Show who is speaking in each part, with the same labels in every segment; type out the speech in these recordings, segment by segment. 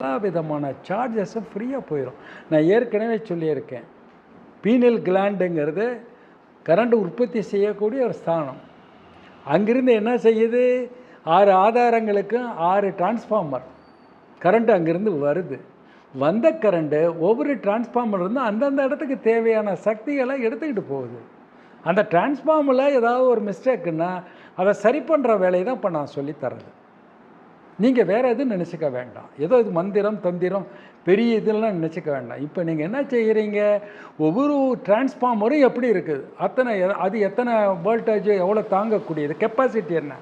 Speaker 1: எல்லா விதமான சார்ஜஸும் ஃப்ரீயாக போயிடும். நான் ஏற்கனவே சொல்லியிருக்கேன், பீனல் கிளாண்டுங்கிறது கரண்ட் உற்பத்தி செய்யக்கூடிய ஒரு ஸ்தானம். அங்கிருந்து என்ன செய்யுது, 6 ஆதாரங்களுக்கும் 6 டிரான்ஸ்ஃபார்மர் கரண்ட்டு அங்கேருந்து வருது. வந்த கரண்ட்டு ஒவ்வொரு டிரான்ஸ்ஃபார்மர்லேருந்து அந்தந்த இடத்துக்கு தேவையான சக்திகளை எடுத்துக்கிட்டு போகுது. அந்த டிரான்ஸ்ஃபார்மரில் ஏதாவது ஒரு மிஸ்டேக்குன்னா அதை சரி பண்ணுற வேலையை தான் இப்போ நான் சொல்லித்தரது. நீங்கள் வேறு எதுவும் நினச்சிக்க வேண்டாம். ஏதோ இது மந்திரம் தந்திரம் பெரிய இதெல்லாம் நினச்சிக்க வேண்டாம். இப்போ நீங்கள் என்ன செய்கிறீங்க, ஒவ்வொரு டிரான்ஸ்ஃபார்மரும் எப்படி இருக்குது, அது எத்தனை வோல்டேஜ் எவ்வளோ தாங்கக்கூடியது, கெப்பாசிட்டி என்ன,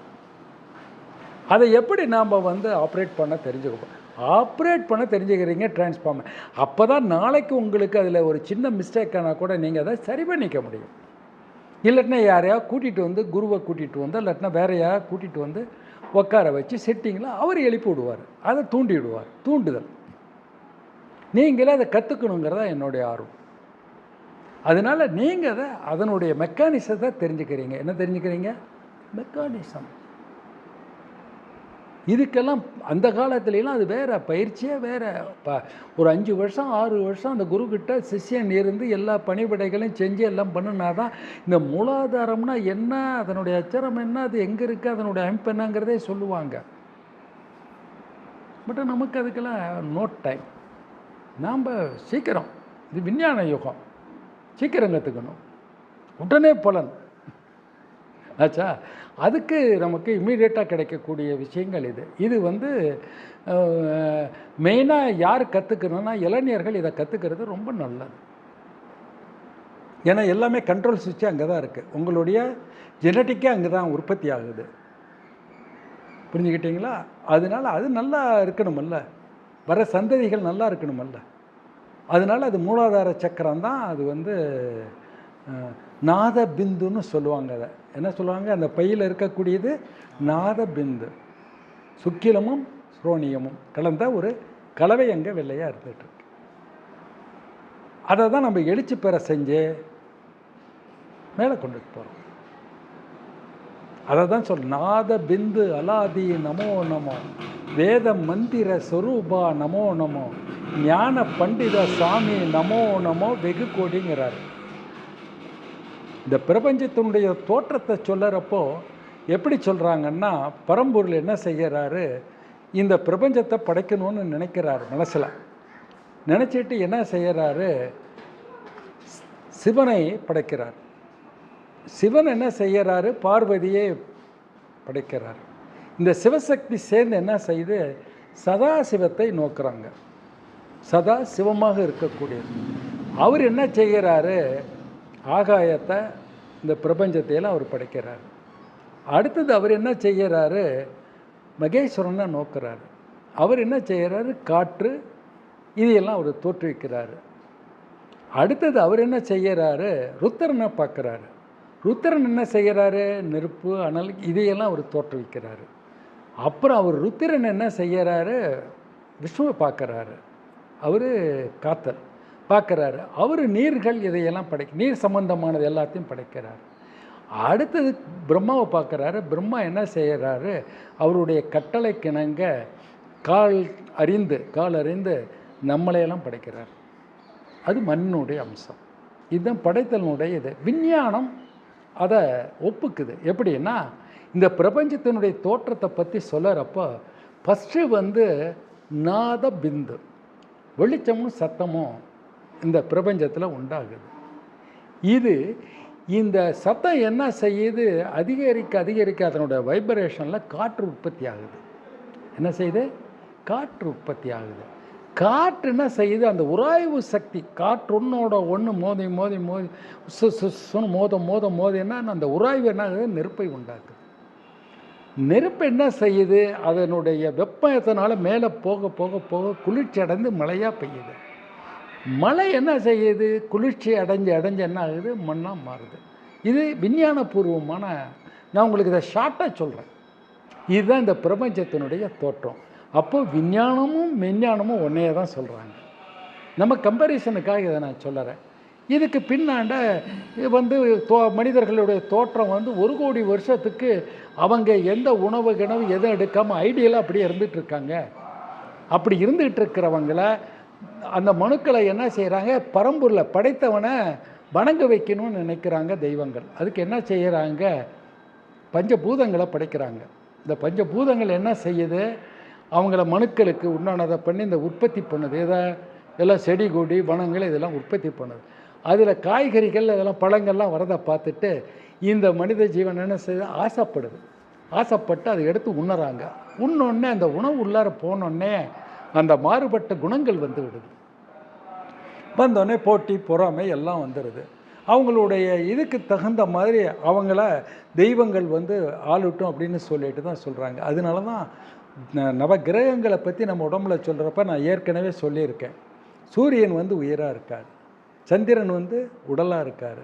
Speaker 1: அதை எப்படி நாம் ஆப்ரேட் பண்ண தெரிஞ்சுக்கிறீங்க டிரான்ஸ்ஃபார்மர். அப்போ தான் நாளைக்கு உங்களுக்கு அதில் ஒரு சின்ன மிஸ்டேக்கானால் கூட நீங்கள் அதை சரி பண்ணிக்க முடியும். இல்லாட்டினா யாரையாவது கூட்டிகிட்டு குருவை கூட்டிகிட்டு இல்லாட்டினா வேற யாரையா கூட்டிகிட்டு உட்கார வச்சு செட்டிங்கில் அவர் எழுப்பி விடுவார், அதை தூண்டி விடுவார். தூண்டுதல் நீங்களே அதை கற்றுக்கணுங்கிறதா என்னுடைய ஆர்வம். அதனால் நீங்கள் அதனுடைய மெக்கானிசத்தை தெரிஞ்சுக்கிறீங்க. என்ன தெரிஞ்சுக்கிறீங்க? மெக்கானிசம். இதுக்கெல்லாம் அந்த காலத்துலலாம் அது வேறு பயிற்சியே வேறு. ஒரு 5 வருஷம் 6 வருஷம் அந்த குருக்கிட்ட சிஷ்யன் இருந்து எல்லா பணிவிடைகளையும் செஞ்சு எல்லாம் பண்ணினா தான் இந்த மூலாதாரம்னா என்ன, அதனுடைய அச்சரம் என்ன, அது எங்கே இருக்குது, அதனுடைய அமைப்பு என்னங்கிறதே சொல்லுவாங்க. பட் நமக்கு அதுக்கெல்லாம் நோ டைம். நாம் சீக்கிரம், இது விஞ்ஞான யுகம், சீக்கிரம் கற்றுக்கணும், உடனே பலன் ஆச்சா. அதுக்கு நமக்கு இம்மீடியட்டாக கிடைக்கக்கூடிய விஷயங்கள் இது மெயினாக யார் கற்றுக்கணுன்னா இளைஞர்கள் இதை கற்றுக்கிறது ரொம்ப நல்லது. ஏன்னா எல்லாமே கண்ட்ரோல் சுவிட்சு அங்கே தான் இருக்குது. உங்களுடைய ஜெனட்டிக்கே அங்கே தான் உற்பத்தி ஆகுது. புரிஞ்சுக்கிட்டீங்களா? அதனால் அது நல்லா இருக்கணுமல்ல, வர சந்ததிகள் நல்லா இருக்கணுமல்ல. அதனால் அது மூலாதார சக்கரம் தான். அது நாத பிந்துன்னு சொல்லுவாங்க. அதை என்ன சொல்லுவாங்க, அந்த பையில் இருக்கக்கூடியது நாத பிந்து. சுக்கிலமும் ஸ்ரோனியமும் கலந்த ஒரு கலவை அங்கே வெள்ளையாக இருந்துகிட்ருக்கு. அதை தான் நம்ம எழுச்சி பெற செஞ்சு மேலே கொண்டுட்டு போகிறோம். அதை தான் நாத பிந்து அலாதி நமோ நமோ, வேத மந்திர சொரூபா நமோ நமோ, ஞான பண்டித சாமி நமோ நமோ வெகு கோடிங்கிறார். இந்த பிரபஞ்சத்தினுடைய தோற்றத்தை சொல்லறப்போ எப்படி சொல்கிறாங்கன்னா, பரம்பொருள் என்ன செய்கிறாரு, இந்த பிரபஞ்சத்தை படைக்கணும்னு நினைக்கிறாரு. மனசில் நினச்சிட்டு என்ன செய்கிறாரு, சிவனை படைக்கிறார். சிவன் என்ன செய்கிறாரு, பார்வதியை படைக்கிறார். இந்த சிவசக்தி சேர்ந்து என்ன செய்து சதா சிவத்தை நோக்குறாங்க. சதா சிவமாக இருக்கக்கூடியது. அவர் என்ன செய்கிறாரு, ஆகாயத்தை இந்த பிரபஞ்சத்தையெல்லாம் அவர் படைக்கிறார். அடுத்தது அவர் என்ன செய்கிறாரு, மகேஸ்வரனை நோக்கிறார். அவர் என்ன செய்கிறாரு, காற்று இதையெல்லாம் அவர் தோற்றுவிக்கிறார். அடுத்தது அவர் என்ன செய்கிறாரு, ருத்திரனை பார்க்குறாரு. ருத்திரன் என்ன செய்கிறாரு, நெருப்பு அனல் இதையெல்லாம் அவர் தோற்றுவிக்கிறாரு. அப்புறம் அவர் ருத்திரன் என்ன செய்கிறாரு, விஷ்ணுவை பார்க்குறாரு. அவர் காத்தல் பார்க்குறாரு. அவர் நீர்கள் இதையெல்லாம் நீர் சம்பந்தமானது எல்லாத்தையும் படைக்கிறார். அடுத்தது பிரம்மாவை பார்க்குறாரு. பிரம்மா என்ன செய்கிறாரு, அவருடைய கட்டளைக்கிணங்க கால் அறிந்து நம்மளையெல்லாம் படைக்கிறார். அது மண்ணுடைய அம்சம். இதுதான் படைத்தலினுடைய இது. விஞ்ஞானம் அதை ஒப்புக்குது. எப்படின்னா, இந்த பிரபஞ்சத்தினுடைய தோற்றத்தை பற்றி சொல்லுறப்போ ஃபஸ்ட்டு நாத பிந்து, வெளிச்சமும் சத்தமும் இந்த பிரபஞ்சத்தில் உண்டாகுது. இந்த சத்தம் என்ன செய்யுது, அதிகரிக்க அதனுடைய வைப்ரேஷனில் காற்று உற்பத்தி ஆகுது. என்ன செய்யுது, காற்று உற்பத்தி ஆகுது. காற்று என்ன செய்யுது, அந்த உராய்வு சக்தி, காற்று ஒன்றோட ஒன்று மோதி மோதினா அந்த உராய்வு என்ன ஆகுது, நெருப்பை உண்டாக்குது. நெருப்பு என்ன செய்யுது, அதனுடைய வெப்பத்தினால மேலே போக போக போக குளிர்ச்சி அடைந்து மழையாக பெய்யுது. மழை என்ன செய்யுது, குளிர்ச்சி அடைஞ்சு என்ன ஆகுது, மண்ணாக மாறுது. இது விஞ்ஞானபூர்வமான, நான் உங்களுக்கு இதை ஷார்ட்டாக சொல்கிறேன். இதுதான் இந்த பிரபஞ்சத்தினுடைய தோற்றம். அப்போது விஞ்ஞானமும் மெஞ்ஞானமும் ஒன்றையே தான் சொல்கிறாங்க. நம்ம கம்பேரிசனுக்காக இதை நான் சொல்லுறேன். இதுக்கு பின்னாண்ட மனிதர்களுடைய தோற்றம் 1 கோடி வருஷத்துக்கு அவங்க எந்த உணவு எதுவும் எடுக்காமல் ஐடியலாக அப்படியே இருந்துகிட்ருக்காங்க. அப்படி இருந்துகிட்டு இருக்கிறவங்கள அந்த மனுக்களை என்ன செய்கிறாங்க, பரம்பொருளை படைத்தவனை வணங்க வைக்கணும்னு நினைக்கிறாங்க தெய்வங்கள். அதுக்கு என்ன செய்கிறாங்க, பஞ்சபூதங்களை படைக்கிறாங்க. இந்த பஞ்சபூதங்கள் என்ன செய்யுது, அவங்கள மனுக்களுக்கு உண்டானதை பண்ணி இந்த உற்பத்தி பண்ணுது. இதை எல்லாம் செடி கொடி வனங்கள் இதெல்லாம் உற்பத்தி பண்ணுது. அதில் காய்கறிகள் இதெல்லாம் பழங்கள்லாம் வரதை பார்த்துட்டு இந்த மனித ஜீவன் என்ன செய்யுது, ஆசைப்படுது. ஆசைப்பட்டு அதை எடுத்து உண்ணறாங்க. உண்ணோடனே அந்த உணவு உள்ளார போனோடனே அந்த மாறுபட்ட குணங்கள் வந்து விடுது. வந்தோடனே போட்டி பொறாமை எல்லாம் வந்துடுது. அவங்களுடைய இதுக்கு தகுந்த மாதிரி அவங்கள தெய்வங்கள் வந்து ஆளுட்டும் அப்படின்னு சொல்லிட்டு தான் சொல்கிறாங்க. அதனால தான் நவகிரகங்களை பற்றி நம்ம உடம்புல சொல்கிறப்ப நான் ஏற்கனவே சொல்லியிருக்கேன். சூரியன் வந்து உயிராக இருக்கார், சந்திரன் வந்து உடலாக இருக்கார்,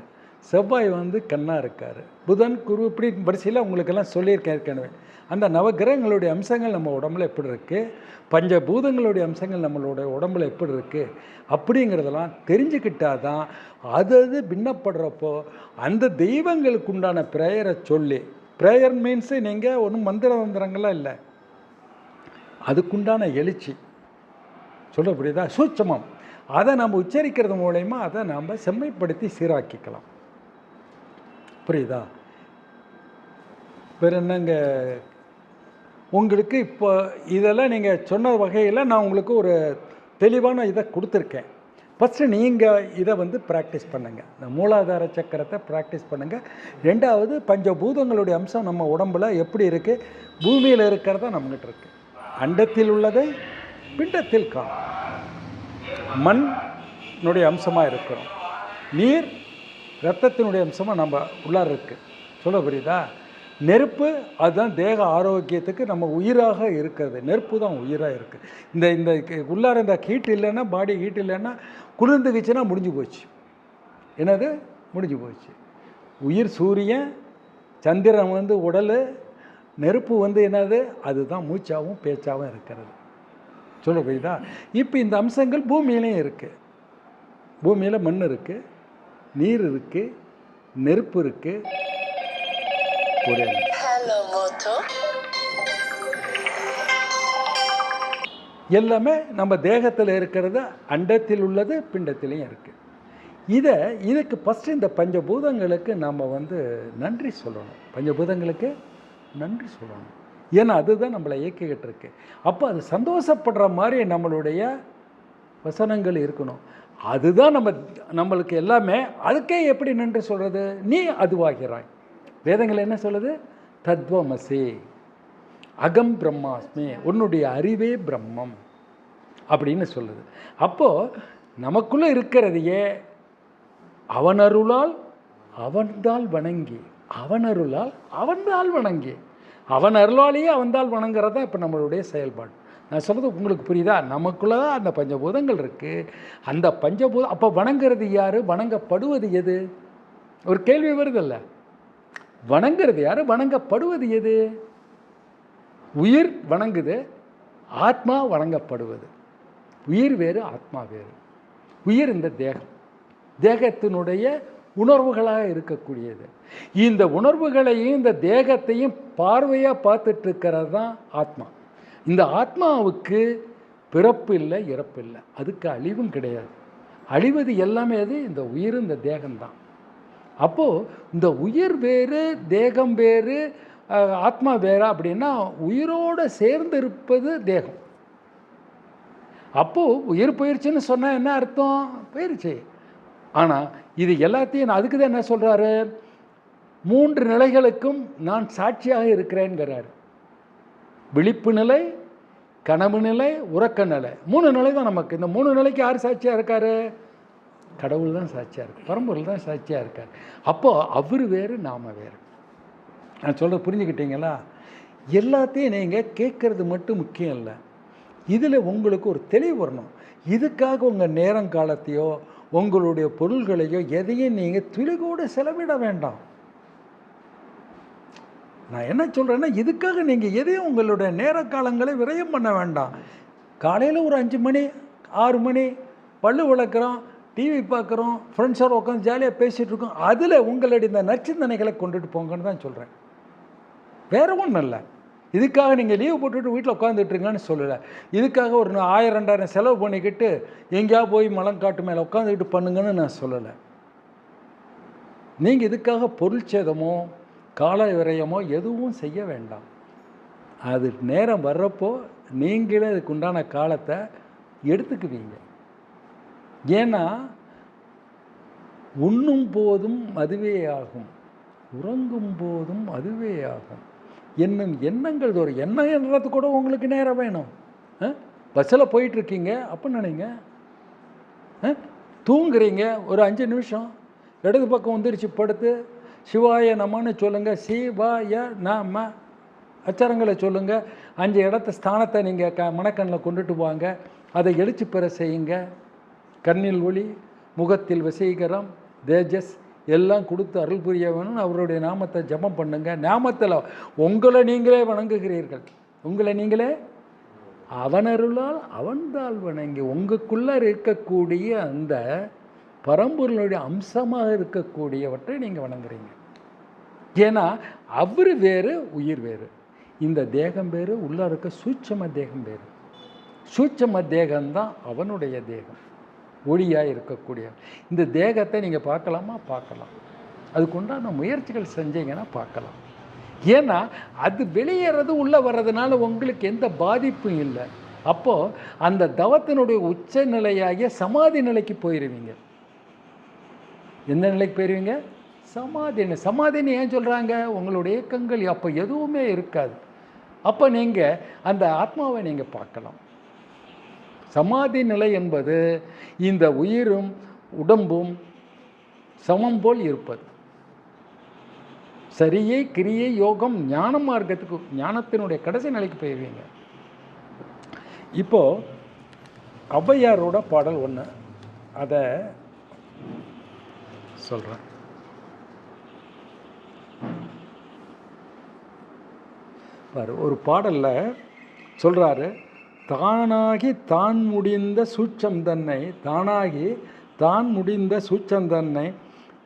Speaker 1: செவ்வாய் வந்து கண்ணாக இருக்கார், புதன் குரு இப்படி வரிசையில் உங்களுக்கெல்லாம் சொல்லியிருக்கேன் ஏற்கனவே. அந்த நவகிரகங்களுடைய அம்சங்கள் நம்ம உடம்புல எப்படி இருக்குது, பஞ்சபூதங்களுடைய அம்சங்கள் நம்மளோட உடம்புல எப்படி இருக்குது அப்படிங்கிறதெல்லாம் தெரிஞ்சுக்கிட்டால் தான் அது பின்னப்படுறப்போ அந்த தெய்வங்களுக்கு உண்டான ப்ரேயரை சொல்லி, ப்ரேயர் மீன்ஸு நீங்கள் ஒன்றும் மந்திரங்கள்லாம் இல்லை, அதுக்குண்டான எழுச்சி சொல்ல புரியுதா, சூட்சமம், அதை நம்ம உச்சரிக்கிறது மூலயமா அதை நாம் செம்மைப்படுத்தி சீராக்கிக்கலாம். புரியுதா? வேறு என்னங்க உங்களுக்கு இப்போ இதெல்லாம் நீங்கள் சொன்ன வகையில் நான் உங்களுக்கு ஒரு தெளிவான இதை கொடுத்துருக்கேன். ஃபஸ்ட்டு நீங்கள் இதை வந்து ப்ராக்டிஸ் பண்ணுங்கள், இந்த மூலாதார சக்கரத்தை ப்ராக்டிஸ் பண்ணுங்கள். ரெண்டாவது பஞ்சபூதங்களுடைய அம்சம் நம்ம உடம்பில் எப்படி இருக்குது, பூமியில் இருக்கிறதா நம்மகிட்ட இருக்குது. அண்டத்தில் உள்ளதை பிண்டத்தில் காணும். மண்ணுடைய அம்சமாக இருக்கிறோம், நீர் இரத்தத்தினுடைய அம்சமாக நம்ம உள்ளார இருக்குது. சொல்ல புரியுதா? நெருப்பு அதுதான் தேக ஆரோக்கியத்துக்கு நம்ம உயிராக இருக்கிறது. நெருப்பு தான் உயிராக இருக்குது. இந்த உள்ளார இந்த ஹீட் இல்லைன்னா, பாடி ஹீட் இல்லைன்னா, குளிர்ந்துக்குச்சுன்னா முடிஞ்சு போச்சு. என்னது முடிஞ்சு போச்சு. உயிர் சூரியன், சந்திரன் வந்து உடல், நெருப்பு வந்து என்னது அதுதான் மூச்சாகவும் பேச்சாகவும் இருக்கிறது. சொல்ல புரியுதா? இப்போ இந்த அம்சங்கள் பூமியிலையும் இருக்குது. பூமியில் மண் இருக்குது, நீர் இருக்குது, நெருப்பு இருக்குது. எல்லாமே நம்ம தேகத்தில் இருக்கிறது, அண்டத்தில் உள்ளது பிண்டத்திலையும் இருக்குது. இதுக்கு ஃபஸ்ட்டு இந்த பஞ்சபூதங்களுக்கு நம்ம வந்து நன்றி சொல்லணும். பஞ்சபூதங்களுக்கு நன்றி சொல்லணும். ஏன்னா அதுதான் நம்மளை இயக்கிக்கிட்டு இருக்கு. அப்போ அது சந்தோஷப்படுற மாதிரி நம்மளுடைய வசனங்கள் இருக்கணும். அதுதான் நம்மளுக்கு எல்லாமே. அதுக்கே எப்படி நன்றி சொல்கிறது, நீ அதுவாகிறாய். வேதங்கள் என்ன சொல்லுது, தத்வமசி அகம் பிரம்மாஸ்மி, உன்னுடைய அறிவே பிரம்மம் அப்படின்னு சொல்லுது. அப்போது நமக்குள்ளே இருக்கிறதையே அவனருளால் அவன்தால் வணங்கி, அவனருளால் அவன்தால் வணங்கி, அவன் அருளாலேயே அவன்தால் வணங்குறது தான் இப்போ நம்மளுடைய செயல்பாடு. நான் சொல்கிறது உங்களுக்கு புரியுதா? நமக்குள்ளே தான் அந்த பஞ்சபூதங்கள் இருக்குது. அந்த பஞ்சபூதம் அப்போ வணங்குறது யார், வணங்கப்படுவது எது? ஒரு கேள்வி வருதில்ல, வணங்குறது யார், வணங்கப்படுவது எது? உயிர் வணங்குது, ஆத்மா வணங்கப்படுவது. உயிர் வேறு, ஆத்மா வேறு. உயிர் இந்த தேகம், தேகத்தினுடைய உணர்வுகளாக இருக்கக்கூடியது. இந்த உணர்வுகளையும் இந்த தேகத்தையும் பார்வையாக பார்த்துட்டு இருக்கிறது தான் ஆத்மா. இந்த ஆத்மாவுக்கு பிறப்பு இல்லை, இறப்பு இல்லை, அதுக்கு அழிவும் கிடையாது. அழிவது எல்லாமே அது இந்த உயிர், இந்த தேகம்தான். அப்போது இந்த உயிர் வேறு, தேகம் வேறு, ஆத்மா வேறா அப்படின்னா உயிரோடு சேர்ந்து இருப்பது தேகம். அப்போது உயிர் போயிடுச்சுன்னு சொன்னால் என்ன அர்த்தம், போயிடுச்சு. ஆனால் இது எல்லாத்தையும் நான் அதுக்கு தான் என்ன சொல்கிறாரு, 3 நிலைகளுக்கும் நான் சாட்சியாக இருக்கிறேன்கிறார். விழிப்பு நிலை, கனவு நிலை, உறக்க நிலை. 3 நிலை தான் நமக்கு. இந்த 3 நிலைக்கு யார் சாட்சியாக இருக்கார், கடவுள் தான் சாட்சியாக இருக்கு, பரம்பொருள் தான் சாட்சியாக இருக்கார். அப்போது அவர் வேறு, நாம் வேறு. நான் சொல்கிறது புரிஞ்சுக்கிட்டீங்களா? எல்லாத்தையும் நீங்கள் கேட்குறது மட்டும் முக்கியம் இல்லை, இதில் உங்களுக்கு ஒரு தெளிவு வரணும். இதுக்காக உங்கள் நேரங்காலத்தையோ உங்களுடைய பொருள்களையோ எதையும் நீங்கள் துளிகூட செலவிட வேண்டாம். நான் என்ன சொல்கிறேன்னா, இதுக்காக நீங்கள் எதையும் உங்களுடைய நேர காலங்களை விரயம் பண்ண வேண்டாம். காலையில் ஒரு 5 மணி 6 மணி பல்லு விளக்குறோம், டிவி பார்க்குறோம், ஃப்ரெண்ட்ஸோடு உட்காந்து ஜாலியாக பேசிகிட்டு இருக்கோம், அதில் உங்களுடைய இந்த நற்சிந்தனைகளை கொண்டுட்டு போங்கன்னு தான் சொல்கிறேன். வேறு ஒன்றும் இல்லை. இதுக்காக நீங்கள் லீவ் போட்டுவிட்டு வீட்டில் உட்காந்துட்ருங்கன்னு சொல்லலை. இதுக்காக ஒரு 1000 2000 செலவு பண்ணிக்கிட்டு எங்கேயா போய் மலங்காட்டு மேலே உட்காந்துக்கிட்டு பண்ணுங்கன்னு நான் சொல்லலை. நீங்கள் இதுக்காக பொருள் சேதமோ கால விரயமோ எதுவும் செய்ய வேண்டாம். அது நேரம் வர்றப்போ நீங்களே அதுக்கு உண்டான காலத்தை எடுத்துக்குவீங்க. ஏன்னா உண்ணும் போதும் அதுவே ஆகும், உறங்கும் போதும் அதுவே ஆகும் என்னும் எண்ணங்கள் ஒரு எண்ணம் என்றது கூட உங்களுக்கு நேரம் வேணும். பஸ்ஸில் போயிட்டுருக்கீங்க அப்போ நினைங்க, தூங்குறீங்க ஒரு 5 நிமிஷம் இடது பக்கம் வந்துருச்சு படுத்து சிவாய நமன்னு சொல்லுங்கள், சிவாய நம அச்சரங்களை சொல்லுங்கள். 5 இடத்த ஸ்தானத்தை நீங்கள் மனக்கண்ணில் கொண்டுட்டு வாங்க. அதை எழுச்சி பெற செய்யுங்க. கண்ணில் ஒளி, முகத்தில் வசீகரம், தேஜஸ் எல்லாம் கொடுத்து அருள் புரிய வேணும்னு அவருடைய நாமத்தை ஜபம் பண்ணுங்க. நாமத்தில் உங்களை நீங்களே வணங்குகிறீர்கள். உங்களை நீங்களே அவன் அருளால் அவன்தால் வணங்கி உங்களுக்குள்ளே இருக்கக்கூடிய அந்த பரம்பொருளுடைய அம்சமாக இருக்கக்கூடியவற்றை நீங்கள் வணங்குறீங்க. ஏன்னா அவர் வேறு, உயிர் வேறு. இந்த தேகம் வேறு, உள்ளே இருக்க சூட்சம தேகம் வேறு. சூட்சம தேகம்தான் அவனுடைய தேகம், ஒளியாக இருக்கக்கூடிய. இந்த தேகத்தை நீங்கள் பார்க்கலாமா? பார்க்கலாம். அதுக்குண்டான முயற்சிகள் செஞ்சீங்கன்னா பார்க்கலாம். ஏன்னா அது வெளியேறது உள்ளே வர்றதுனால உங்களுக்கு எந்த பாதிப்பும் இல்லை. அப்போது அந்த தவத்தினுடைய உச்ச நிலையாகிய சமாதி நிலைக்கு போயிடுவீங்க. எந்த நிலைக்கு போயிடுவீங்க? சமாதின்னு. சமாதின்னு ஏன் சொல்கிறாங்க? உங்களுடைய இயக்கங்கள் அப்போ எதுவுமே இருக்காது. அப்போ நீங்கள் அந்த ஆத்மாவை நீங்கள் பார்க்கலாம். சமாதி நிலை என்பது இந்த உயிரும் உடம்பும் சமம் போல் இருப்பது. சரியை கிரியை யோகம் ஞான மார்க்கத்துக்கு, ஞானத்தினுடைய கடைசி நிலைக்கு போயிருவீங்க. இப்போது ஔவையாரோட பாடல் ஒன்று, அதை சொல்கிறேன். ஒரு பாடலில் சொல்கிறாரு, தானாகி தான் முடிந்த சூட்சம் தன்னை, தானாகி தான் முடிந்த சூட்சம் தன்னை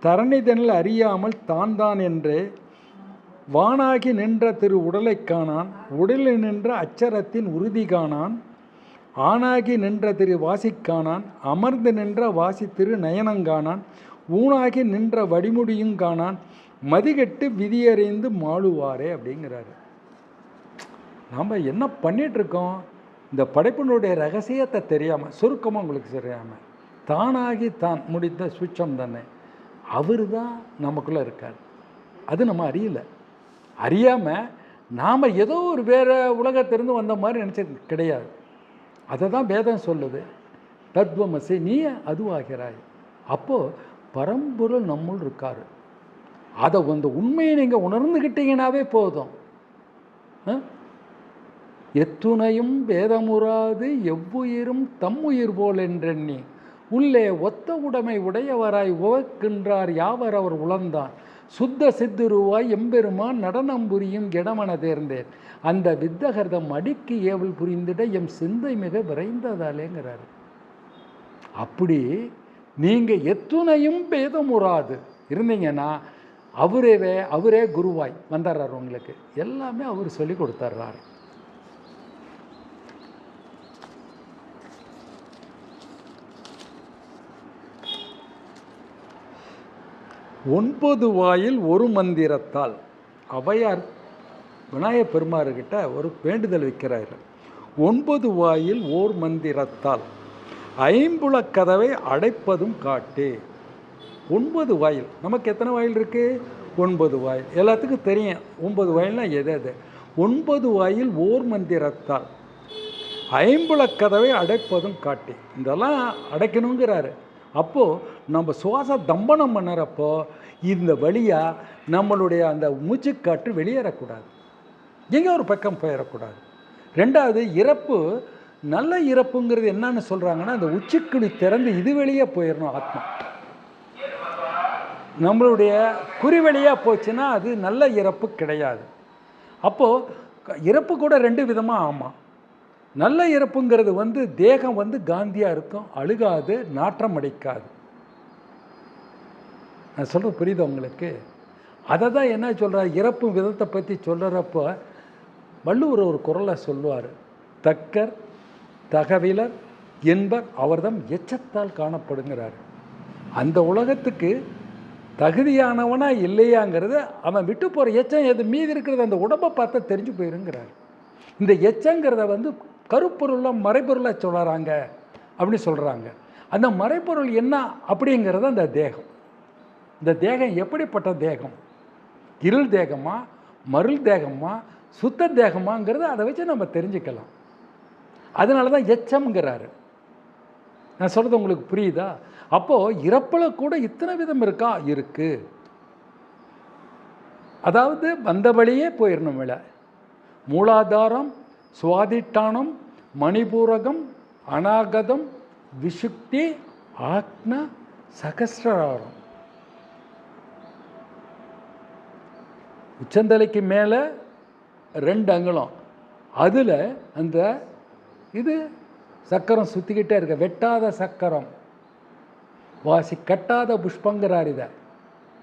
Speaker 1: தரணிதனில் அறியாமல் தான் தான் என்று வானாகி நின்ற திரு உடலை காணான், உடலில் நின்ற அச்சரத்தின் உறுதி காணான், ஆனாகி நின்ற திரு வாசிக்கானான், அமர்ந்து நின்ற வாசி திரு நயனங்கானான், ஊனாகி நின்ற வடிமுடியும் காணான், மதிகட்டு விதியறிந்து மாளுவாரே அப்படிங்கிறாரு. நாம் என்ன பண்ணிகிட்ருக்கோம்? இந்த படைப்பினுடைய ரகசியத்தை தெரியாமல், சுருக்கமாக உங்களுக்கு தெரியாமல், தானாகி தான் முடித்த சுச்சம் தானே அவர் தான் நமக்குள்ளே இருக்கார். அது நம்ம அறியலை. அறியாமல் நாம் ஏதோ ஒரு வேறு உலகத்திலிருந்து வந்த மாதிரி நினச்சது கிடையாது. அதை தான் வேதம் சொல்லுது, தத்வமசி நீ அதுவாகிறாய். அப்போது பரம்பொருள் நம்முள் இருக்கார். அதை அந்த உண்மையை நீங்கள் உணர்ந்துக்கிட்டீங்கன்னாவே போதும். எத்துணையும் வேதமுறாது எவ்வுயிரும் தம்முயிர் போல் என்றெண்ணி உள்ளே ஒத்த உடைமை உடையவராய் உவக்கின்றார் யாவர் அவர் உளந்தான் சுத்த சித்துருவாய் எம்பெருமான் நடனம் புரியும் இடமன தேர்ந்தேன் அந்த வித்தகர்தம் அடிக்கு ஏவல் புரிந்திட எம் சிந்தை மிக விரைந்ததாலேங்கிறாரு. அப்படி நீங்கள் எத்துணையும் பேதமுறாது இருந்தீங்கன்னா அவரே குருவாய் வந்துடுறாரு. உங்களுக்கு எல்லாமே அவர் சொல்லி கொடுத்துட்றாரு. ஒன்பது வாயில் ஒரு மந்திரத்தால் ஔவையார் விநாயகப் பெருமாறுகிட்ட ஒரு வேண்டுதல் வைக்கிறார். 9 வாயில் ஓர் மந்திரத்தால் ஐம்புலக் கதவை அடைப்பதும் காட்டே. 9 வாயில், நமக்கு எத்தனை வாயில் இருக்குது? 9 வாயில். எல்லாத்துக்கும் தெரியும் 9 வாயில்னால் எது? 9 வாயில் ஓர் மந்திரத்தால் ஐம்புலக் கதவை அடைப்பதும் காட்டே. இதெல்லாம் அடைக்கணுங்கிறாரு. அப்போது நம்ம சுவாச தம்பனம் பண்ணுறப்போ இந்த வழியாக நம்மளுடைய அந்த மூச்சுக்காற்று வெளியேறக்கூடாது, எங்கே ஒரு பக்கம் போயிடக்கூடாது. ரெண்டாவது, இறப்பு நல்ல இறப்புங்கிறது என்னன்னு சொல்கிறாங்கன்னா, அந்த உச்சிக்குழி திறந்து இது வெளியே போயிடணும். ஆத்மா நம்மளுடைய குறி வெளியாக போச்சுன்னா அது நல்ல இறப்பு கிடையாது. அப்போது இறப்பு கூட 2 விதமாக. ஆமாம், நல்ல இறப்புங்கிறது தேகம் காந்தியாக இருக்கும், அழுகாது, நாற்றம் அடிக்காது. நான் சொல்கிறது புரியுது உங்களுக்கு? அதை தான் என்ன சொல்கிறார், இறப்பு விதத்தை பற்றி சொல்கிறப்போ வள்ளுவர் ஒரு குறளை சொல்லுவார், தக்கர் தகவிலர் என்பர் அவர்தம் எச்சத்தால் காணப்படுங்கிறார். அந்த உலகத்துக்கு தகுதியானவனா இல்லையாங்கிறது அவன் விட்டு போகிற எச்சம் எது மீதி இருக்கிறது அந்த உடம்பை பார்த்தா தெரிஞ்சு போயிருங்கிறார். இந்த எச்சங்கிறத கருப்பொருளாக மறைப்பொருளாக சொல்கிறாங்க அப்படின்னு சொல்கிறாங்க. அந்த மறைப்பொருள் என்ன அப்படிங்கிறது அந்த தேகம். இந்த தேகம் எப்படிப்பட்ட தேகம்? இருள் தேகமா, மருள் தேகமா, சுத்த தேகமாங்கிறது அதை வச்சு நம்ம தெரிஞ்சுக்கலாம். அதனால தான் எச்சம்ங்கிறாரு. நான் சொல்கிறது உங்களுக்கு புரியுதா? அப்போது இறப்பில் கூட இத்தனை விதம் இருக்கா? இருக்குது. அதாவது வந்த வழியே போயிடணும். விலை மூலாதாரம், சுவாதிட்டானம், மணிபூரகம், அநாகதம், விசுக்தி, ஆக்ன, சகஸ்ராரம். உச்சந்தலைக்கு மேலே 2 அங்குலம். அதில் அந்த இது சக்கரம் சுற்றிக்கிட்டே இருக்க, வெட்டாத சக்கரம், வாசி கட்டாத புஷ்பங்கிறார்.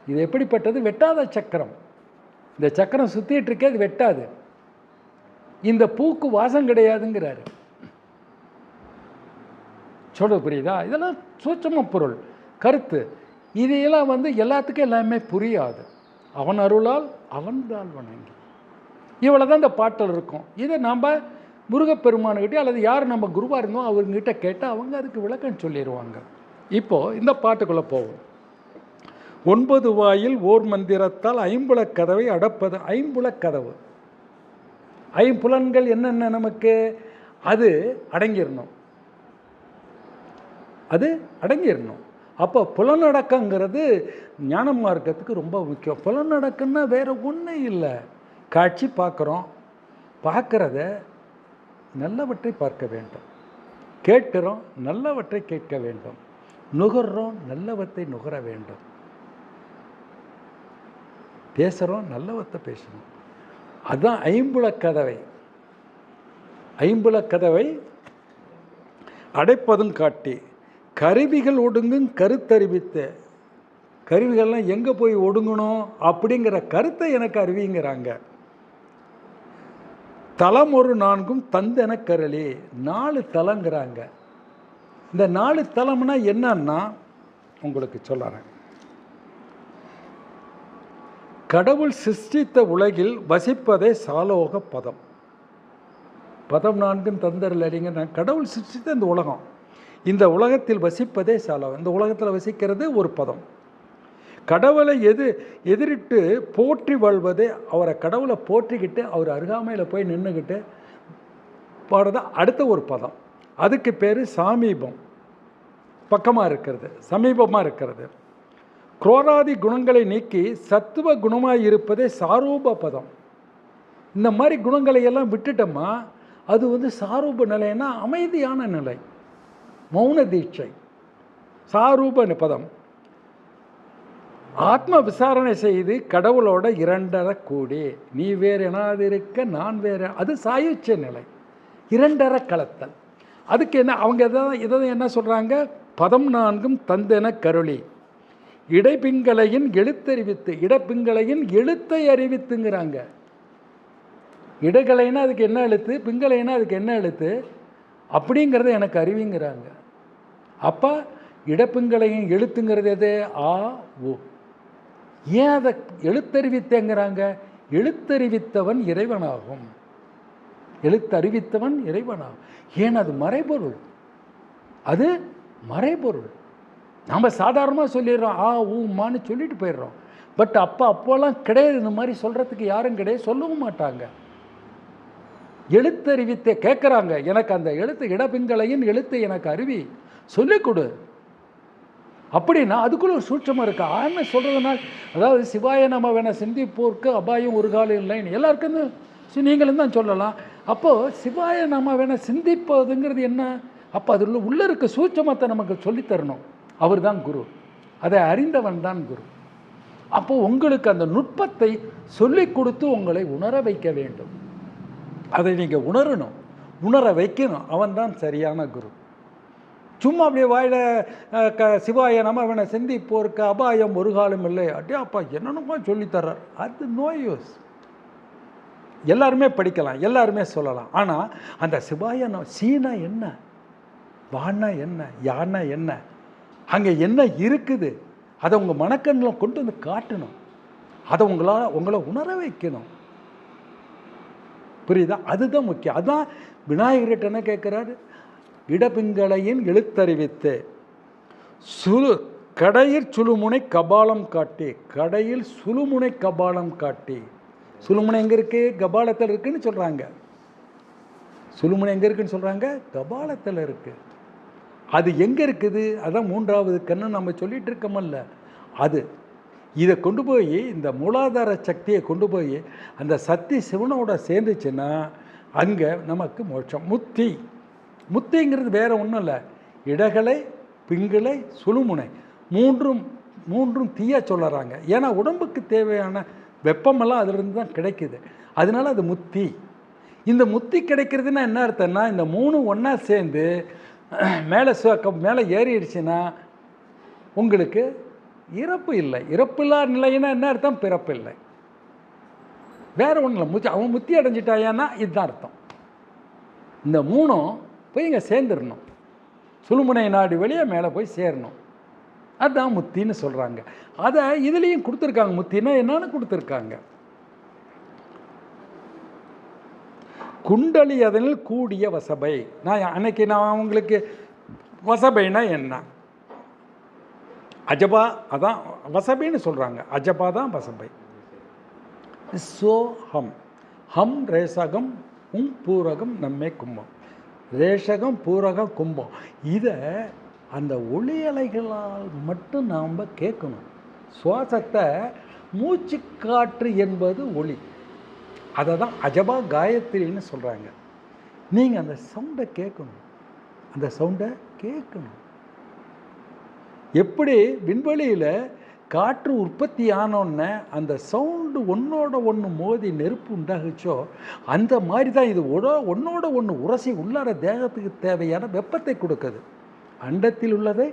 Speaker 1: இது எப்படிப்பட்டது? வெட்டாத சக்கரம். இந்த சக்கரம் சுற்றிட்டு இருக்கே, அது வெட்டாது. இந்த பூக்கு வாசம் கிடையாதுங்கிறாரு. சொல்ல புரியுதா? இதெல்லாம் சூட்சம பொருள் கருத்து. இதையெல்லாம் எல்லாத்துக்கும் எல்லாமே புரியாது. அவன் அருளால் அவன்தால் வணங்கி, இவ்வளோ தான் இந்த பாட்டில் இருக்கும். இதை நாம் முருகப்பெருமானுக்கிட்டே அல்லது யார் நம்ம குருவாக இருந்தோம் அவங்ககிட்ட கேட்டால் அவங்க அதுக்கு விளக்கம் சொல்லிடுவாங்க. இப்போது இந்த பாட்டுக்குள்ளே போவோம். 9 வாயில் ஓர் மந்திரத்தால் ஐம்புலக் கதவை அடப்பது. ஐம்புலக் கதவு, ஐம்புலன்கள் என்னென்ன நமக்கு, அது அடங்கிடணும். அது அடங்கிடணும். அப்போ புலனடக்கங்கிறது ஞான மார்க்கத்துக்கு ரொம்ப முக்கியம். புலனடக்கம்னா வேறு ஒன்றும் இல்லை. காட்சி பார்க்குறோம், பார்க்குறத நல்லவற்றை பார்க்க வேண்டும். கேட்கிறோம், நல்லவற்றை கேட்க வேண்டும். நுகர்றோம், நல்லவற்றை நுகர வேண்டும். பேசுகிறோம், நல்லவற்றை பேசணும். அதுதான் ஐம்புலக் கதவை. ஐம்புலக் கதவை அடைப்பதும் காட்டி கருவிகள் ஒடுங்கும் கருத்தறிவித்த. கருவிகள்லாம் எங்கே போய் ஒடுங்கணும் அப்படிங்கிற கருத்தை எனக்கு அறிவிங்கிறாங்க. தலம் ஒரு 4 தந்தென கரளி. 4 தலங்கிறாங்க. இந்த 4 தலம்னா என்னன்னா உங்களுக்கு சொல்லுறேன். கடவுள் சிருஷ்டித்த உலகில் வசிப்பதே சாலோக பதம். பதம் 4 தந்தரில் அடிங்க. கடவுள் சிருஷ்டித்த இந்த உலகம், இந்த உலகத்தில் வசிப்பதே சாலோகம். இந்த உலகத்தில் வசிக்கிறது ஒரு பதம். கடவுளை எதிரிட்டு போற்றி வாழ்வதே, அவரை கடவுளை போற்றிக்கிட்டு அவர் அருகாமையில் போய் நின்றுக்கிட்டு பாடுறத அடுத்த ஒரு பதம். அதுக்கு பேர் சாமீபம், பக்கமாக இருக்கிறது, சமீபமாக இருக்கிறது. குரோராதி குணங்களை நீக்கி சத்துவ குணமாக இருப்பதே சாரூப பதம். இந்த மாதிரி குணங்களை எல்லாம் விட்டுட்டோமா அது சாரூப நிலைன்னா அமைதியான நிலை, மௌன தீட்சை. சாரூப பதம். ஆத்ம விசாரணை செய்து கடவுளோட 2 கூடி நீ வேறு எனாது இருக்க நான் வேறு, அது சாயுச்ச நிலை. 2 கலத்தல். அதுக்கு என்ன அவங்க இதை என்ன சொல்கிறாங்க? பதம் 4 தந்தென கருளி இடைப்பிங்களையின் எழுத்தறிவித்து. இடப்பிங்களையின் எழுத்தை அறிவித்துங்கிறாங்க. இடைகளைன்னா அதுக்கு என்ன எழுத்து, பிங்களைன்னா அதுக்கு என்ன எழுத்து அப்படிங்கிறத எனக்கு அறிவிங்கிறாங்க. அப்போ இடப்பிங்களையும் எழுத்துங்கிறது எது? ஆ ஓ. ஏன் அதை எழுத்தறிவித்தேங்கிறாங்க? எழுத்தறிவித்தவன் இறைவனாகும். எழுத்தறிவித்தவன் இறைவனாகும். ஏன் அது மறைபொருள், அது மறைபொருள். நம்ம சாதாரணமாக சொல்லிடுறோம், ஆ ஊமான்னு சொல்லிட்டு போயிடுறோம். பட் அப்போல்லாம் கிடையாது. இந்த மாதிரி சொல்கிறதுக்கு யாரும் கிடையாது, சொல்லவும் மாட்டாங்க. எழுத்தறிவித்தே கேட்குறாங்க. எனக்கு அந்த எழுத்து இடப்பிங்களையும் எழுத்து எனக்கு அறிவி சொல்லிக் கொடு அப்படின்னா அதுக்குள்ள ஒரு சூட்சமாக இருக்குது. ஆன்மை சொல்கிறதுனால, அதாவது சிவாய நம்ம வேணா சிந்திப்போருக்கு அபாயம் ஒரு காலம் இல்லைன்னு எல்லாருக்கும் நீங்களும் தான் சொல்லலாம். அப்போது சிவாய நம்ம வேணா சிந்திப்பதுங்கிறது என்ன? அப்போ அதில் உள்ள இருக்க சூட்சமத்தை நமக்கு சொல்லித்தரணும். அவர் தான் குரு, அதை அறிந்தவன் தான் குரு. அப்போது உங்களுக்கு அந்த நுட்பத்தை சொல்லிக் கொடுத்து உங்களை உணர வைக்க வேண்டும். அதை நீங்கள் உணரணும், உணர வைக்கணும். அவன்தான் சரியான குரு. சும்மா அப்படியே வாயில் சிவாய நம்ம வேணா சிந்திப்போருக்கு அபாயம் ஒரு காலம் இல்லை அப்படியே அப்பா என்னென்னமோ சொல்லித்தர்றார். அது நோ யூஸ். எல்லாருமே படிக்கலாம், எல்லாருமே சொல்லலாம். ஆனால் அந்த சிவாய சீனா என்ன, வானா என்ன, யானா என்ன, அங்கே என்ன இருக்குது, அதை உங்கள் மனக்கண்ணில் கொண்டு வந்து காட்டணும். அதை உங்களை உணர வைக்கணும். புரியுதா? அதுதான் முக்கியம். அதுதான் விநாயகர்கிட்ட என்ன கேட்குறாரு, இடபிங்களையின் எழுத்தறிவித்து கடையில் சுழுமுனை கபாலம் காட்டி, கடையில் சுழுமுனை கபாலம் காட்டி. சுழுமுனை எங்கே இருக்குது? கபாலத்தில் இருக்குன்னு சொல்கிறாங்க. சுழுமுனை எங்கே இருக்குன்னு சொல்கிறாங்க? கபாலத்தில் இருக்குது. அது எங்கே இருக்குது? அதான் மூன்றாவது கண்ணு நம்ம சொல்லிகிட்டு இருக்கோமல்ல, அது. இதை கொண்டு போய், இந்த மூலாதார சக்தியை கொண்டு போய் அந்த சக்தி சிவனோட சேர்ந்துச்சுன்னா அங்கே நமக்கு மோட்சம். முத்திங்கிறது வேறு ஒன்றும் இல்லை. இடகலை, பிங்களை, சுழுமுனை மூன்றும் தீயா சொல்லுறாங்க. ஏன்னா உடம்புக்கு தேவையான வெப்பமெல்லாம் அதிலிருந்து தான் கிடைக்குது. அதனால அது முத்தி. இந்த முத்தி கிடைக்கிறதுனா என்ன அர்த்தம்னா, இந்த மூணு ஒன்றா சேர்ந்து மேலே ஏறிடுச்சுன்னா உங்களுக்கு இறப்பு இல்லை. இறப்பில்லா நிலைன்னா என்ன அர்த்தம்? பிறப்பு இல்லை, வேறு ஒன்றும் இல்லை. அவன் முத்தி அடைஞ்சிட்டாயான்னா இதுதான் அர்த்தம். இந்த மூணும் போய் இங்கே சேர்ந்துடணும். சுழுமுனை நாடி வெளியே மேலே போய் சேரணும். அதுதான் முத்தின்னு சொல்கிறாங்க. அதை இதுலேயும் கொடுத்துருக்காங்க. முத்தின்னா என்னன்னு கொடுத்துருக்காங்க. குண்டலி அதனில் கூடிய வசபை. நான் அவங்களுக்கு வசபைனா என்ன, அஜபா அதான் வசபைன்னு சொல்கிறாங்க. அஜபா தான் வசபை. சோஹம், ஹம் ரேசகம், பூரகம் நம்மே கும்பம். ரேஷகம், பூரகம், கும்பம். இதை அந்த ஒளி அலைகளால் மட்டும் நாம் கேட்கணும். சுவாசத்தை மூச்சு காற்று என்பது ஒளி. அதை தான் அஜபா காயத்ரின்னு சொல்கிறாங்க. நீங்கள் அந்த சவுண்டை கேட்கணும், அந்த சவுண்டை கேட்கணும். எப்படி விண்வெளியில் காற்று உற்பத்தி ஆனோன்னே அந்த சவுண்டு ஒன்றோட ஒன்று மோதி நெருப்பு உண்டாகுச்சோ, அந்த மாதிரி தான் இது ஒன்றோட ஒன்று உரசி உள்ளார தேகத்துக்கு தேவையான வெப்பத்தை கொடுக்குது. அண்டத்தில் உள்ளதை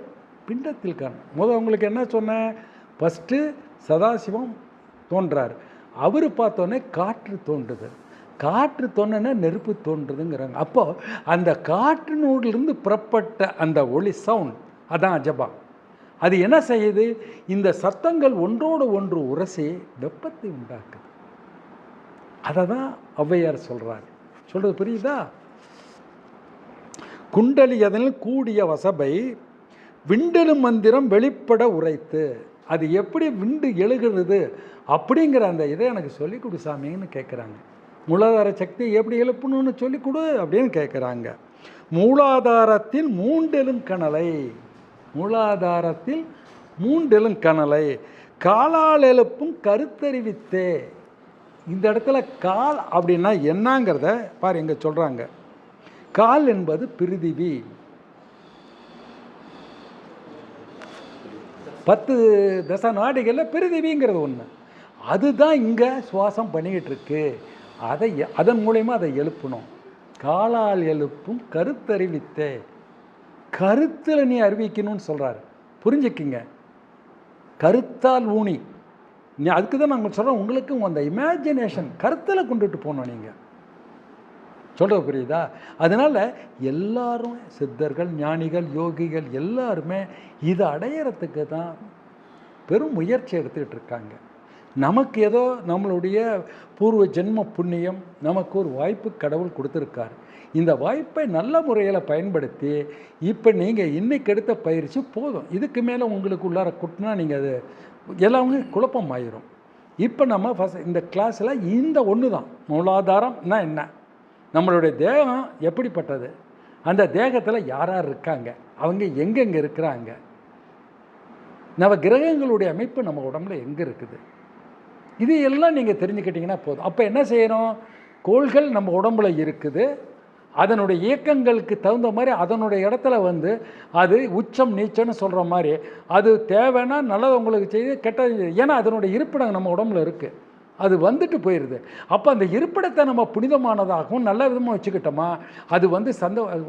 Speaker 1: பிண்டத்தில் காணும். உங்களுக்கு என்ன சொன்னேன், ஃபஸ்ட்டு சதாசிவம் தோன்றார். அவர் பார்த்தோன்னே காற்று தோன்றுது. காற்று தோணுன்னா நெருப்பு தோன்றுதுங்கிறாங்க. அப்போது அந்த காற்று நூலிலிருந்து புறப்பட்ட அந்த ஒளி சவுண்ட் அதான் அஜபா. அது என்ன செய்யுது, இந்த சத்தங்கள் ஒன்றோடு ஒன்று உரசி வெப்பத்தை உண்டாக்குது. அதை தான் ஔவையார் சொல்கிறார். சொல்கிறது புரியுதா? குண்டலி அதனில் கூடிய வசபை விண்டெழு மந்திரம் வெளிப்பட உரைத்து. அது எப்படி விண்டு எழுகிறது அப்படிங்கிற அந்த இதை எனக்கு சொல்லிக் கொடு சாமின்னு கேட்குறாங்க. மூலாதார சக்தி எப்படி எழுப்பணும்னு சொல்லிக் கொடு அப்படின்னு கேட்குறாங்க. மூலாதாரத்தில் மூண்டெழுங்கணலை, மூலாதாரத்தில் மூண்டெழுங்கணலை காலால் எழுப்பும் கருத்தறிவித்தே. இந்த இடத்துல கால் அப்படின்னா என்னங்கிறத பாரு, இங்கே சொல்கிறாங்க. கால் என்பது பிரிதிவி. 10 தச நாடிகளில் பிரிதிவிங்கிறது ஒன்று. அதுதான் இங்கே சுவாசம் பண்ணிக்கிட்டு இருக்கு. அதன் மூலயமா அதை எழுப்பணும். காலால் எழுப்பும் கருத்தறிவித்தே. கருத்தில் நீ அறிவிக்கணும்னு சொல்கிறாரு. புரிஞ்சுக்கிங்க, கருத்தால் ஊனி. நீ அதுக்கு தான் நாங்கள் சொல்கிறோம், உங்களுக்கும் அந்த இமேஜினேஷன் கருத்தில் கொண்டுட்டு போகணும். நீங்கள் சொல்கிறது புரியுதா? அதனால் எல்லாரும் சித்தர்கள், ஞானிகள், யோகிகள் எல்லாருமே இதை அடையிறதுக்கு தான் பெரும் முயற்சி எடுத்துக்கிட்டு இருக்காங்க. நமக்கு ஏதோ நம்மளுடைய பூர்வ ஜென்ம புண்ணியம், நமக்கு ஒரு வாய்ப்பு கடவுள் கொடுத்துருக்காரு. இந்த வாய்ப்பை நல்ல முறையில் பயன்படுத்தி இப்போ நீங்கள் இன்றைக்கி எடுத்த பயிற்சி போதும். இதுக்கு மேலே உங்களுக்கு உள்ளார கொட்டினா நீங்கள் அது எல்லாமே குழப்பமாயிரும். இப்போ நம்ம இந்த கிளாஸில் இந்த ஒன்று தான், மூலாதாரம்னா என்ன, நம்மளுடைய தேகம் எப்படிப்பட்டது, அந்த தேகத்தில் யார் யார் இருக்காங்க, அவங்க எங்கெங்கே இருக்கிறாங்க, நவ கிரகங்களுடைய அமைப்பு நம்ம உடம்புல எங்கே இருக்குது, இது எல்லாம் நீங்கள் தெரிஞ்சுக்கிட்டிங்கன்னா போதும். அப்போ என்ன செய்யணும், கோள்கள் நம்ம உடம்புல இருக்குது, அதனுடைய இயக்கங்களுக்கு தகுந்த மாதிரி அதனுடைய இடத்துல அது உச்சம் நீச்சம்னு சொல்கிற மாதிரி அது தேவைன்னா நல்லது உங்களுக்கு செய்து, கெட்டது, ஏன்னா அதனுடைய இருப்பிடம் நம்ம உடம்புல இருக்குது, அது வந்துட்டு போயிடுது. அப்போ அந்த இருப்பிடத்தை நம்ம புனிதமானதாகவும் நல்ல விதமாக வச்சுக்கிட்டோமா, அது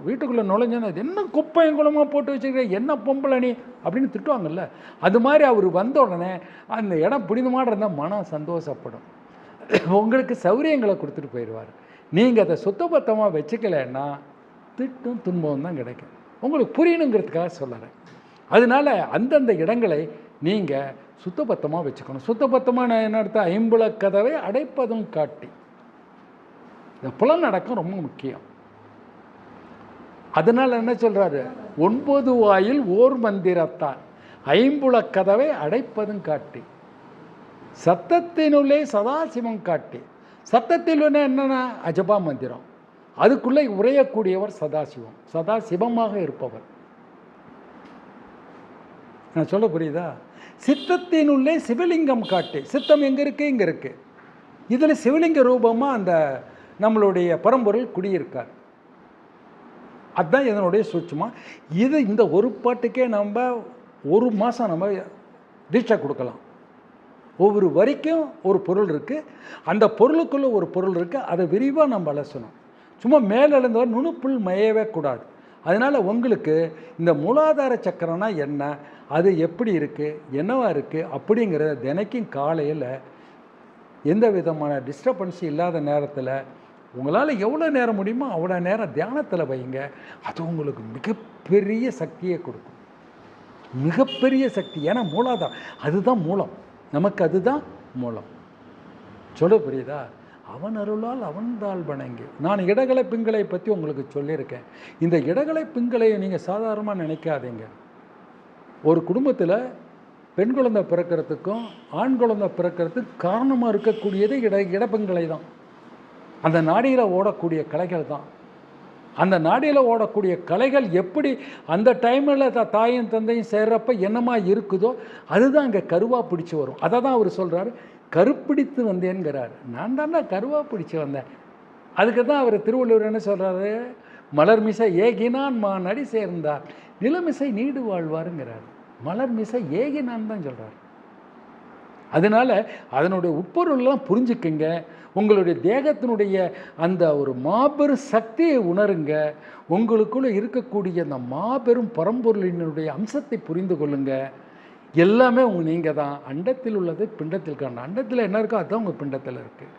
Speaker 1: வீட்டுக்குள்ளே நுழைஞ்சோன்னா என்ன குப்பையங்குளமாக போட்டு வச்சுக்கிற, என்ன பொம்பளை நீ அப்படின்னு திட்டுவாங்கல்ல, அது மாதிரி அவர் வந்த உடனே அந்த இடம் புனிதமாக இருந்தால் மனம் சந்தோஷப்படும். உங்களுக்கு சௌகரியங்களை கொடுத்துட்டு போயிடுவார். நீங்கள் அதை சுத்தபத்தமாக வச்சுக்கலைன்னா திட்டும் துன்பம் தான் கிடைக்கும். உங்களுக்கு புரியணுங்கிறதுக்காக சொல்லுறேன். அதனால அந்தந்த இடங்களை நீங்கள் சுத்தபத்தமாக வச்சுக்கணும். சுத்தபத்தமாக என்ன அர்த்தம்? ஐம்புலக்கதவை அடைப்பதும் காட்டி. இந்த புலநடக்கம் ரொம்ப முக்கியம். அதனால் என்ன சொல்கிறாரு? 9 வாயில் ஓர் மந்திரத்தான் ஐம்புலக்கதவை அடைப்பதும் காட்டி, சத்தத்தினுள்ளே சதாசிவம் காட்டி. சத்தத்தில் என்னென்னா அஜபா மந்திரம், அதுக்குள்ளே உரையக்கூடியவர் சதாசிவம், சதாசிவமாக இருப்பவர். நான் சொல்ல புரியுதா? சித்தத்தினுள்ளே சிவலிங்கம் காட்டி. சித்தம் எங்கே இருக்குது? இங்கே இருக்குது. இதில் சிவலிங்க ரூபமாக அந்த நம்மளுடைய பரம்பொருள் குடியிருக்கார். அதுதான் இதனுடைய சூட்சமா. இது இந்த ஒரு பாட்டுக்கே நம்ம 1 மாதம் நம்ம தீட்சை கொடுக்கலாம். ஒவ்வொரு வரிக்கும் ஒரு பொருள் இருக்குது, அந்த பொருளுக்குள்ளே ஒரு பொருள் இருக்குது. அதை விரிவாக நம்ம அலசணும். சும்மா மேலெழுந்தவர் நுணுப்புள் மையவே கூடாது. அதனால் உங்களுக்கு இந்த மூலாதார சக்கரம்னா என்ன, அது எப்படி இருக்குது, என்னவா இருக்குது அப்படிங்கிறத தினைக்கும் காலையில் எந்த விதமான டிஸ்டர்பன்ஸும் இல்லாத நேரத்தில் உங்களால் எவ்வளோ நேரம் முடியுமோ அவ்வளோ நேரம் தியானத்தில் வைங்க. அது உங்களுக்கு மிகப்பெரிய சக்தியை கொடுக்கும், மிகப்பெரிய சக்தி. ஏன்னா மூலாதாரம் அதுதான் மூலம், நமக்கு அதுதான் மூலம். சொல்ல புரியுதா? அவன் அருளால் அவன்தாள் வணங்கி. நான் இடகலை பிங்களை பற்றி உங்களுக்கு சொல்லியிருக்கேன். இந்த இடகலை பிங்களையை நீங்கள் சாதாரணமாக நினைக்காதீங்க. ஒரு குடும்பத்தில் பெண் குழந்தை பிறக்கிறதுக்கும் ஆண் குழந்தை பிறக்கிறதுக்கு காரணமாக இருக்கக்கூடியது இடப்பிங்களை தான். அந்த நாடியில் ஓடக்கூடிய கலைகள் தான். அந்த நாடியில் ஓடக்கூடிய கலைகள் எப்படி அந்த டைமில் தாயும் தந்தையும் சேர்றப்ப என்னமா இருக்குதோ அதுதான் அங்கே கருவாக பிடிச்சி வரும். அதை தான் அவர் சொல்கிறாரு, கருப்பிடித்து வந்தேன்கிறார். நான் தானே கருவாக பிடிச்சி வந்தேன். அதுக்கு தான் அவர் திருவள்ளுவர் என்ன சொல்கிறாரு? மலர் மிசை ஏகினான் நடி சேர்ந்தார் நிலமிசை நீடு வாழ்வாருங்கிறார். மலர் மிசை ஏகினான் தான் சொல்கிறார். அதனால் அதனுடைய உட்பொருள்லாம் புரிஞ்சுக்குங்க. உங்களுடைய தேகத்தினுடைய அந்த ஒரு மாபெரும் சக்தியை உணருங்க. உங்களுக்குள்ளே இருக்கக்கூடிய அந்த மாபெரும் பரம்பொருளினுடைய அம்சத்தை புரிந்து கொள்ளுங்க. எல்லாமே நீங்கள் தான். அண்டத்தில் உள்ளது பிண்டத்தில் காணும். அண்டத்தில் என்ன இருக்கோ அதுதான் உங்கள் பிண்டத்தில் இருக்குது.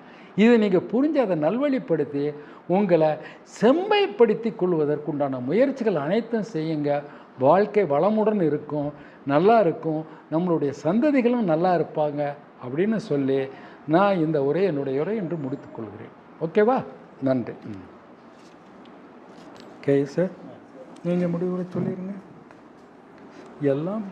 Speaker 1: இதை நீங்கள் புரிஞ்சு அதை நல்வழிப்படுத்தி உங்களை செம்மைப்படுத்தி கொள்வதற்குண்டான முயற்சிகள் அனைத்தும் செய்யுங்க. வாழ்க்கை வளமுடன் இருக்கும், நல்லா இருக்கும், நம்மளுடைய சந்ததிகளும் நல்லா இருப்பாங்க அப்படின்னு சொல்லி நான் இந்த என்னுடைய உரை என்று முடித்துக்கொள்கிறேன். ஓகேவா? நன்றி. ஓகே சார், நீங்கள் முடிவுரை சொல்லிடுங்க. எல்லாம்